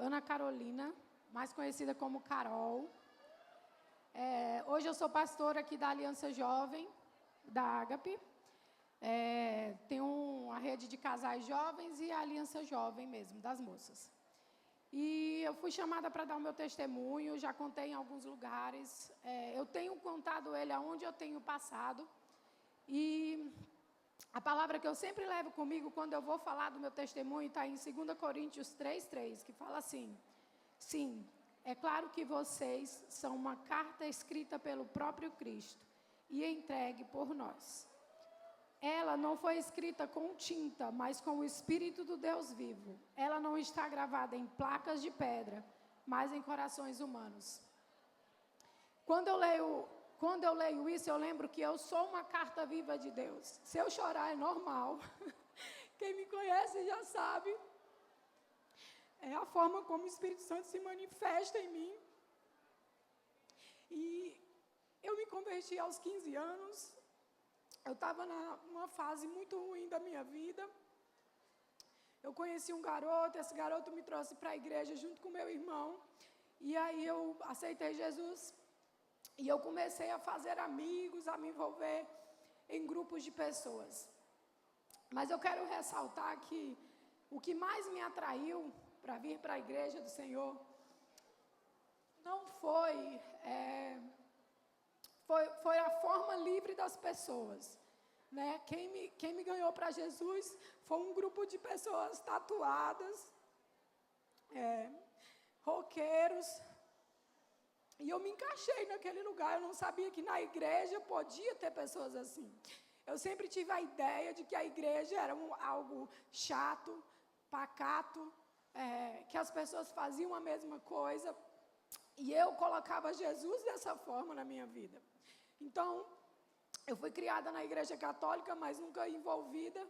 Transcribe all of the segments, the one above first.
Ana Carolina, mais conhecida como Carol. Hoje eu sou pastora aqui da Aliança Jovem, da Ágape. Tenho uma rede de casais jovens e a Aliança Jovem mesmo, das moças. E eu fui chamada para dar o meu testemunho, já contei em alguns lugares. Eu tenho contado ele aonde eu tenho passado. E a palavra que eu sempre levo comigo quando eu vou falar do meu testemunho está em 2 Coríntios 3:3, que fala assim: sim, é claro que vocês são uma carta escrita pelo próprio Cristo e entregue por nós. Ela não foi escrita com tinta, mas com o Espírito do Deus vivo. Ela não está gravada em placas de pedra, mas em corações humanos. Quando eu leio isso, eu lembro que eu sou uma carta viva de Deus. Se eu chorar é normal. Quem me conhece já sabe. É a forma como o Espírito Santo se manifesta em mim. E eu me converti aos 15 anos. Eu estava numa fase muito ruim da minha vida. Eu conheci um garoto, esse garoto me trouxe para a igreja junto com meu irmão. E aí eu aceitei Jesus. E eu comecei a fazer amigos, a me envolver em grupos de pessoas. Mas eu quero ressaltar que o que mais me atraiu para vir para a igreja do Senhor não foi a forma livre das pessoas, né? Quem me ganhou para Jesus foi um grupo de pessoas tatuadas, roqueiros, e eu me encaixei naquele lugar. Eu não sabia que na igreja podia ter pessoas assim. Eu sempre tive a ideia de que a igreja era algo chato, pacato, que as pessoas faziam a mesma coisa, e eu colocava Jesus dessa forma na minha vida. Então, eu fui criada na igreja católica, mas nunca envolvida.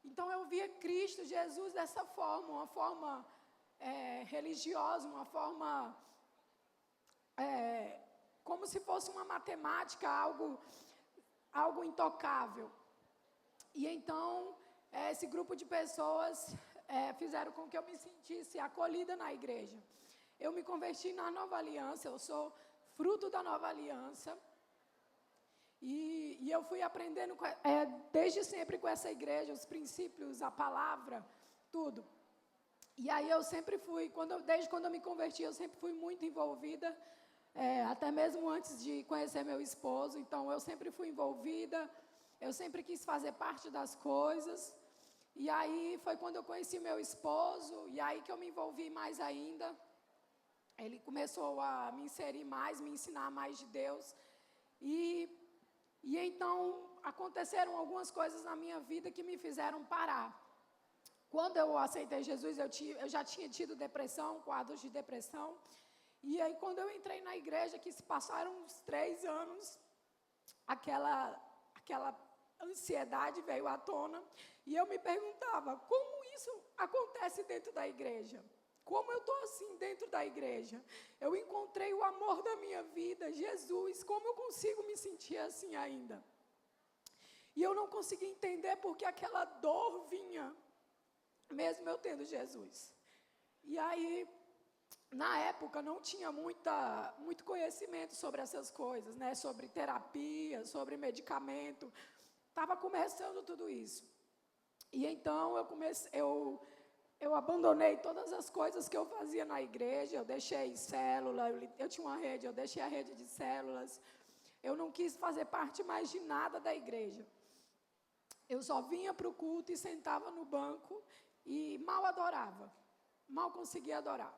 Então, eu via Cristo, Jesus, dessa forma, uma forma religiosa, uma forma como se fosse uma matemática, algo intocável. E então, esse grupo de pessoas fizeram com que eu me sentisse acolhida na igreja. Eu me converti na Nova Aliança, eu sou fruto da Nova Aliança. E eu fui aprendendo desde sempre com essa igreja, os princípios, a palavra, tudo. E aí eu sempre fui, desde quando eu me converti, eu sempre fui muito envolvida, até mesmo antes de conhecer meu esposo. Então eu sempre fui envolvida, eu sempre quis fazer parte das coisas. E aí foi quando eu conheci meu esposo, e aí que eu me envolvi mais ainda. Ele começou a me inserir mais, me ensinar mais de Deus. E então aconteceram algumas coisas na minha vida que me fizeram parar. Quando eu aceitei Jesus, eu já tinha tido depressão, quadros de depressão. E aí quando eu entrei na igreja, que se passaram uns 3 anos, aquela ansiedade veio à tona. E eu me perguntava, como isso acontece dentro da igreja? Como eu estou assim dentro da igreja? Eu encontrei o amor da minha vida, Jesus. Como eu consigo me sentir assim ainda? E eu não conseguia entender porque aquela dor vinha, mesmo eu tendo Jesus. E aí, na época, não tinha muito conhecimento sobre essas coisas, né? Sobre terapia, sobre medicamento. Estava começando tudo isso. E então eu abandonei todas as coisas que eu fazia na igreja. Eu deixei célula, eu tinha uma rede, eu deixei a rede de células. Eu não quis fazer parte mais de nada da igreja. Eu só vinha para o culto e sentava no banco e mal adorava, mal conseguia adorar.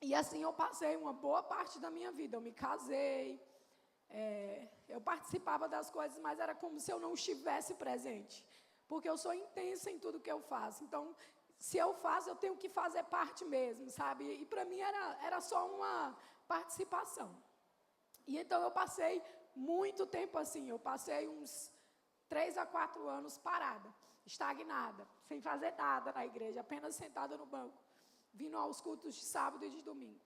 E assim eu passei uma boa parte da minha vida. Eu me casei, eu participava das coisas, mas era como se eu não estivesse presente. Porque eu sou intensa em tudo que eu faço. Então, se eu faço, eu tenho que fazer parte mesmo, sabe? E para mim era só uma participação. E então eu passei muito tempo assim. Eu passei uns 3 a 4 anos parada, estagnada, sem fazer nada na igreja, apenas sentada no banco, vindo aos cultos de sábado e de domingo.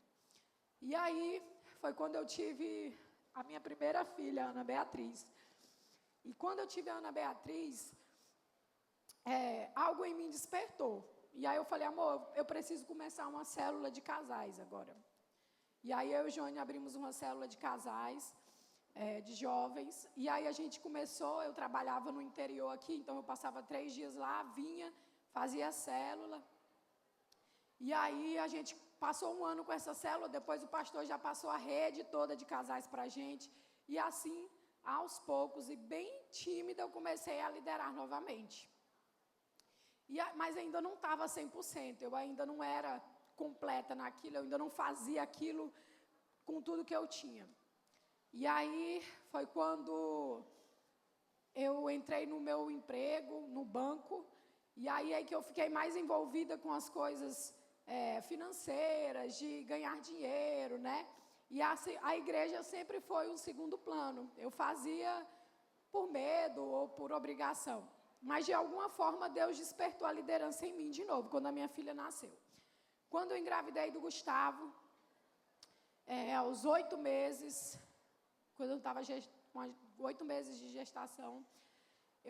E aí foi quando eu tive a minha primeira filha, Ana Beatriz. E quando eu tive a Ana Beatriz, algo em mim despertou. E aí eu falei, amor, eu preciso começar uma célula de casais agora. E aí eu e o Johnny abrimos uma célula de casais, de jovens. E aí a gente começou, eu trabalhava no interior aqui, então eu passava 3 dias lá, vinha, fazia a célula. E aí a gente passou 1 ano com essa célula, depois o pastor já passou a rede toda de casais para a gente. E assim, aos poucos e bem tímida, eu comecei a liderar novamente. Mas ainda não estava 100%, eu ainda não era completa naquilo, eu ainda não fazia aquilo com tudo que eu tinha. E aí foi quando eu entrei no meu emprego, no banco, e aí é que eu fiquei mais envolvida com as coisas financeiras, de ganhar dinheiro, né? E a igreja sempre foi um segundo plano. Eu fazia por medo ou por obrigação. Mas, de alguma forma, Deus despertou a liderança em mim de novo, quando a minha filha nasceu. Quando eu engravidei do Gustavo, aos 8 meses, quando eu estava com 8 meses de gestação,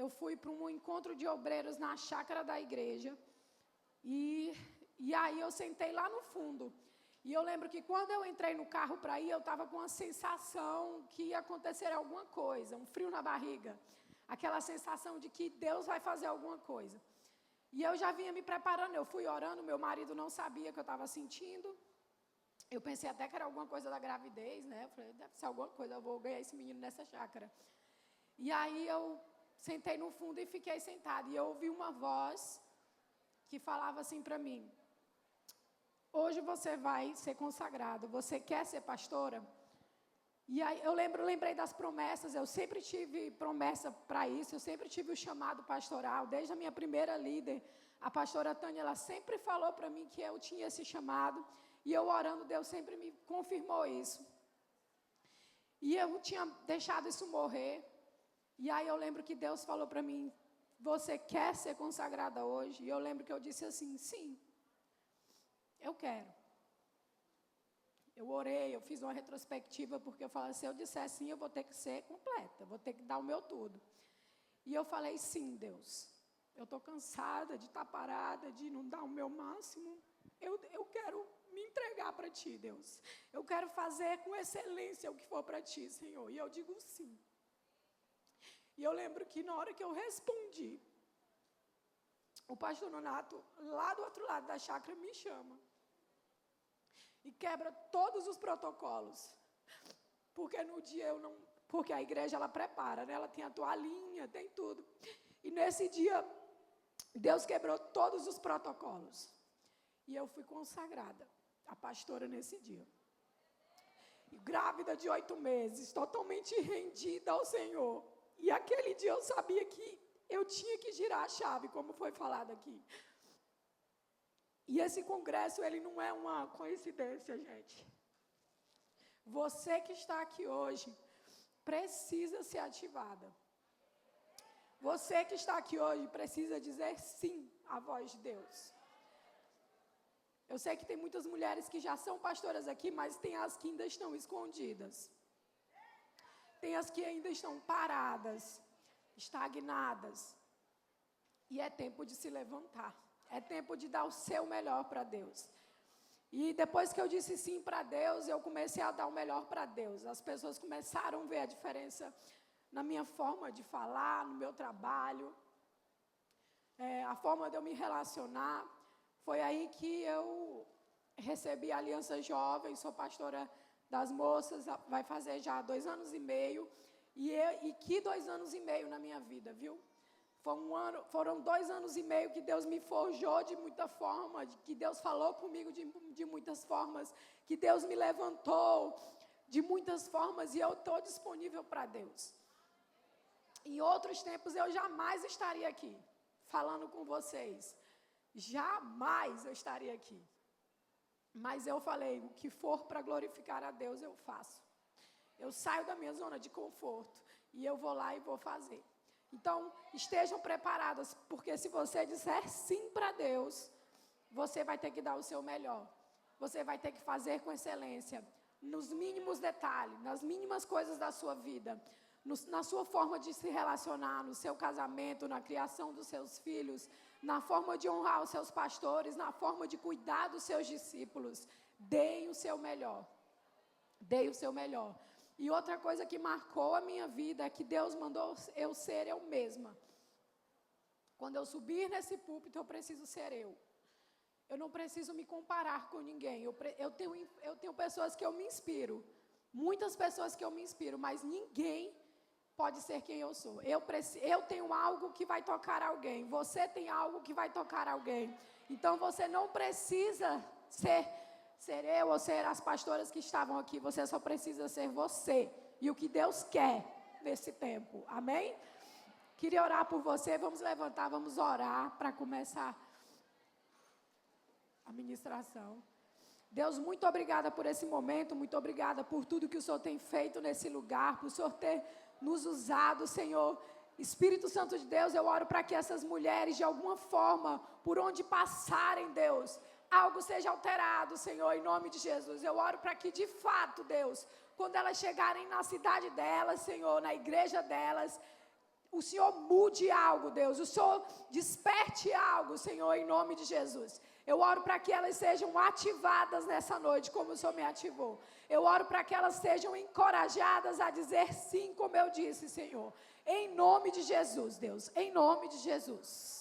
eu fui para um encontro de obreiros na chácara da igreja. E aí eu sentei lá no fundo. E eu lembro que quando eu entrei no carro para ir, eu estava com a sensação que ia acontecer alguma coisa, um frio na barriga. Aquela sensação de que Deus vai fazer alguma coisa. E eu já vinha me preparando, eu fui orando, meu marido não sabia que eu estava sentindo. Eu pensei até que era alguma coisa da gravidez, né? Eu falei, deve ser alguma coisa, eu vou ganhar esse menino nessa chácara. E aí eu sentei no fundo e fiquei sentada. E eu ouvi uma voz que falava assim para mim, hoje você vai ser consagrado, você quer ser pastora? E aí eu lembrei das promessas, eu sempre tive promessa para isso, eu sempre tive o chamado pastoral, desde a minha primeira líder, a pastora Tânia, ela sempre falou para mim que eu tinha esse chamado, e eu orando, Deus sempre me confirmou isso. E eu tinha deixado isso morrer, e aí eu lembro que Deus falou para mim, você quer ser consagrada hoje? E eu lembro que eu disse assim, sim, eu quero. Eu orei, eu fiz uma retrospectiva, porque eu falei, se eu disser sim, eu vou ter que ser completa, vou ter que dar o meu tudo. E eu falei, sim, Deus, eu estou cansada de estar parada, de não dar o meu máximo. Eu quero me entregar para Ti, Deus. Eu quero fazer com excelência o que for para Ti, Senhor. E eu digo sim. E eu lembro que na hora que eu respondi, o pastor Nonato, lá do outro lado da chácara, me chama. E quebra todos os protocolos. Porque no dia eu não... Porque a igreja, ela prepara, né? Ela tem a toalhinha, tem tudo. E nesse dia, Deus quebrou todos os protocolos. E eu fui consagrada, a pastora, nesse dia. E grávida de 8 meses, totalmente rendida ao Senhor. E aquele dia eu sabia que eu tinha que girar a chave, como foi falado aqui. E esse congresso, ele não é uma coincidência, gente. Você que está aqui hoje, precisa ser ativada. Você que está aqui hoje, precisa dizer sim à voz de Deus. Eu sei que tem muitas mulheres que já são pastoras aqui, mas tem as que ainda estão escondidas. Tem as que ainda estão paradas, estagnadas. E é tempo de se levantar. É tempo de dar o seu melhor para Deus. E depois que eu disse sim para Deus, eu comecei a dar o melhor para Deus. As pessoas começaram a ver a diferença na minha forma de falar, no meu trabalho, a forma de eu me relacionar. Foi aí que eu recebi a Aliança Jovem, sou pastora das moças, vai fazer já 2 anos e meio. E que 2 anos e meio na minha vida, viu? Foram 2 anos e meio que Deus me forjou de muita forma, que Deus falou comigo de muitas formas, que Deus me levantou de muitas formas, e eu estou disponível para Deus. Em outros tempos eu jamais estaria aqui, falando com vocês. Jamais eu estaria aqui. Mas eu falei, o que for para glorificar a Deus, eu faço. Eu saio da minha zona de conforto, e eu vou lá e vou fazer. Então, estejam preparadas, porque se você disser sim para Deus, você vai ter que dar o seu melhor. Você vai ter que fazer com excelência, nos mínimos detalhes, nas mínimas coisas da sua vida, na sua forma de se relacionar, no seu casamento, na criação dos seus filhos, na forma de honrar os seus pastores, na forma de cuidar dos seus discípulos. Deem o seu melhor. Deem o seu melhor. E outra coisa que marcou a minha vida é que Deus mandou eu ser eu mesma. Quando eu subir nesse púlpito, eu preciso ser eu. Eu não preciso me comparar com ninguém. Eu tenho pessoas que eu me inspiro. Muitas pessoas que eu me inspiro, mas ninguém pode ser quem eu sou. Eu tenho algo que vai tocar alguém. Você tem algo que vai tocar alguém. Então você não precisa ser eu ou ser as pastoras que estavam aqui. Você só precisa ser você. E o que Deus quer nesse tempo. Amém? Queria orar por você. Vamos levantar, vamos orar para começar a ministração. Deus, muito obrigada por esse momento, muito obrigada por tudo que o Senhor tem feito nesse lugar, por o Senhor ter nos usado, Senhor. Espírito Santo de Deus, eu oro para que essas mulheres, de alguma forma, por onde passarem, Deus, algo seja alterado, Senhor, em nome de Jesus. Eu oro para que, de fato, Deus, quando elas chegarem na cidade delas, Senhor, na igreja delas, o Senhor mude algo, Deus, o Senhor desperte algo, Senhor, em nome de Jesus. Eu oro para que elas sejam ativadas nessa noite, como o Senhor me ativou. Eu oro para que elas sejam encorajadas a dizer sim, como eu disse, Senhor. Em nome de Jesus, Deus, em nome de Jesus.